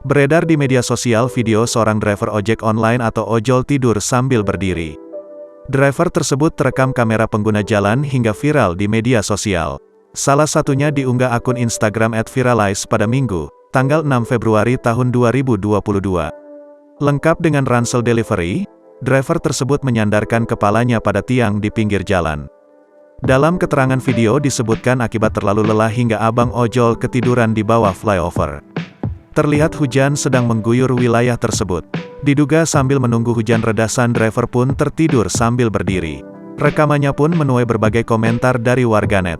Beredar di media sosial video seorang driver ojek online atau ojol tidur sambil berdiri. Driver tersebut terekam kamera pengguna jalan hingga viral di media sosial. Salah satunya diunggah akun Instagram @viralize pada Minggu, tanggal 6 Februari tahun 2022. Lengkap dengan ransel delivery, driver tersebut menyandarkan kepalanya pada tiang di pinggir jalan. Dalam keterangan video disebutkan akibat terlalu lelah hingga abang ojol ketiduran di bawah flyover. Terlihat hujan sedang mengguyur wilayah tersebut. Diduga sambil menunggu hujan reda sang driver pun tertidur sambil berdiri. Rekamannya pun menuai berbagai komentar dari warganet.